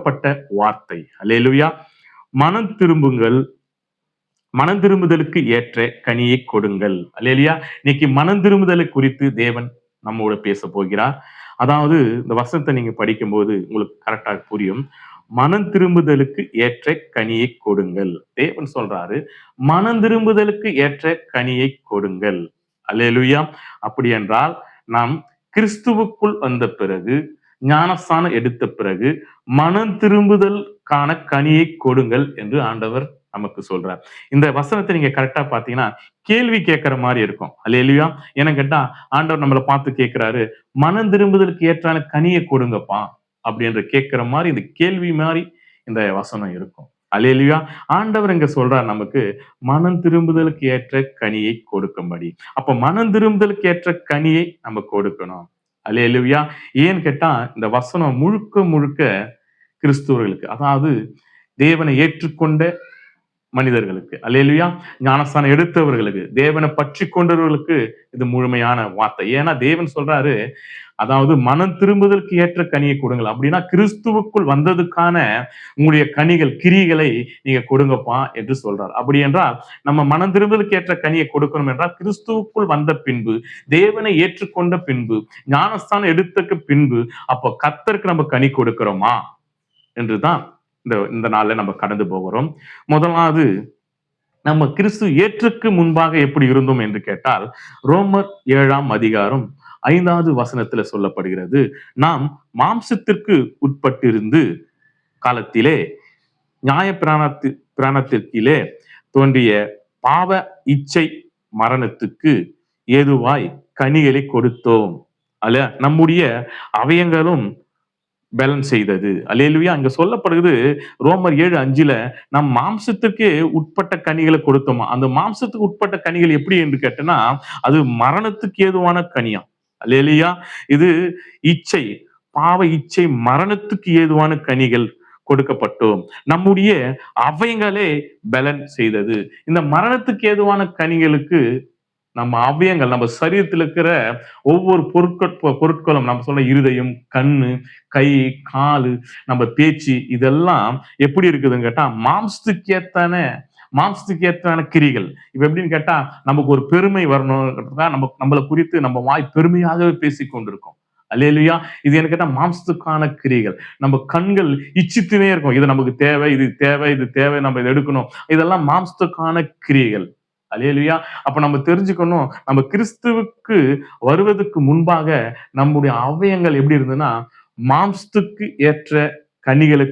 கொடுக்கப்பட்ட வார்த்தை. அல்லேலூயா. மனம் திரும்புங்கள், மனம் திரும்புதலுக்கு ஏற்ற கனியை கொடுங்கள். அல்லேலூயா. இன்னைக்கு மனம் திரும்புதலை குறித்து தேவன் நம்மோட பேச போகிறார். அதாவது இந்த வசனத்தை நீங்க படிக்கும்போது உங்களுக்கு கரெக்டா புரியும். மனம் திரும்புதலுக்கு ஏற்ற கனியை கொடுங்கள். தேவன் சொல்றாரு, மனம் திரும்புதலுக்கு ஏற்ற கனியை கொடுங்கள். அல்லேலூயா. அப்படி என்றால் நாம் கிறிஸ்துவுக்குள் வந்த பிறகு, ஞானஸ்நானம் எடுத்த பிறகு மனம் திரும்புதலுக்கான கனியை கொடுங்கள் என்று ஆண்டவர் நமக்கு சொல்றார். இந்த வசனத்தை நீங்க கரெக்டா பாத்தீங்கன்னா கேள்வி கேட்கிற மாதிரி இருக்கும். அல்லேலூயா. ஏன்னு கேட்டா ஆண்டவர் நம்மளை பார்த்து கேட்கிறாரு, மனம் திரும்புதலுக்கு ஏற்றான கனியை கொடுங்கப்பா அப்படின்ற கேட்கிற மாதிரி இந்த கேள்வி மாதிரி இந்த வசனம் இருக்கும். அல்லேலூயா. ஆண்டவர் இங்க சொல்றார் நமக்கு மனம் திரும்புதலுக்கு ஏற்ற கனியை கொடுக்கும்படி. அப்ப மனம் திரும்புதலுக்கு ஏற்ற கனியை நம்ம கொடுக்கணும். அல்லேலூயா. ஏன்னு கேட்டா இந்த வசனம் முழுக்க முழுக்க கிறிஸ்துவர்களுக்கு, அதாவது தேவனை ஏற்றுக்கொண்ட மனிதர்களுக்கு, அல்லேலூயா, ஞானஸ்நானம் எடுத்தவர்களுக்கு, தேவனை பற்றி கொண்டவர்களுக்கு இது முழுமையான வார்த்தை. ஏன்னா தேவன் சொல்றாரு, அதாவது மனம் திரும்புதலுக்கு ஏற்ற கனியை கொடுங்கள். அப்படின்னா கிறிஸ்துவுக்குள் வந்ததுக்கான உங்களுடைய கனிகள், கிரிகளை நீங்க கொடுங்கப்பா என்று சொல்றார். அப்படி என்றால் நம்ம மனம் திரும்புதலுக்கு ஏற்ற கனியை கொடுக்கணும் என்றால் கிறிஸ்துவுக்குள் வந்த பின்பு, தேவனை ஏற்றுக்கொண்ட பின்பு, ஞானஸ்தானம் எடுத்தக்கு பின்பு, அப்போ கர்த்தருக்கு நம்ம கனி கொடுக்கிறோமா என்றுதான் இந்த நாள்ல நம்ம கடந்து போகிறோம். முதலாவது, நம்ம கிறிஸ்து ஏற்றுக்கு முன்பாக எப்படி இருந்தோம் என்று கேட்டால், ரோமர் 7ஆம் அதிகாரம் 5வது வசனத்துல சொல்லப்படுகிறது, நாம் மாம்சத்திற்கு உட்பட்டிருந்து காலத்திலே நியாய பிராணத்திற்கிலே தோன்றிய பாவ இச்சை மரணத்துக்கு ஏதுவாய் கனிகளை கொடுத்தோம். அல்ல, நம்முடைய அவயங்களும் பேலன்ஸ் செய்தது. அல்லேலூயா. அங்க சொல்லப்படுகிறது ரோமர் 7:5 நம் மாம்சத்துக்கு உட்பட்ட கனிகளை கொடுத்தோமா. அந்த மாம்சத்துக்கு உட்பட்ட கனிகள் எப்படி என்று கேட்டனா, அது மரணத்துக்கு ஏதுவான கனியா. அல்லேலூயா. இது இச்சை, பாவ இச்சை மரணத்துக்கு ஏதுவான கனிகள் கொடுக்கப்பட்டோம். நம்முடைய அவயங்களே பலன் செய்தது. இந்த மரணத்துக்கு ஏதுவான கனிகளுக்கு நம்ம அவயங்கள், நம்ம சரீரத்தில் இருக்கிற ஒவ்வொரு பொருட்களும், நம்ம சொல்ல இருதயம், கண்ணு, கை, காலு, நம்ம பேச்சு, இதெல்லாம் எப்படி இருக்குதுன்னு கேட்டா மாம்சத்துக்கு ஏத்தான கிரிகள். இப்ப எப்படின்னு கேட்டா, நமக்கு ஒரு பெருமை வரணும், நம்மளை குறித்து நம்ம வாய் பெருமையாகவே பேசி கொண்டிருக்கோம். அல்லேலூயா. இது என்ன கேட்டா மாம்சத்துக்கான கிரிகள். நம்ம கண்கள் இச்சித்துனே இருக்கும், இது நமக்கு தேவை, இது தேவை, இது தேவை, நம்ம இதை எடுக்கணும். இதெல்லாம் மாம்சத்துக்கான கிரிகள். அல்லேலூயா. அப்ப நம்ம தெரிஞ்சுக்கணும், நம்ம கிறிஸ்துவுக்கு வருவதற்கு முன்பாக நம்முடைய அவயங்கள் எப்படி இருந்ததுன்னா மாம்சத்துக்கு ஏற்ற கனிகளுக்கு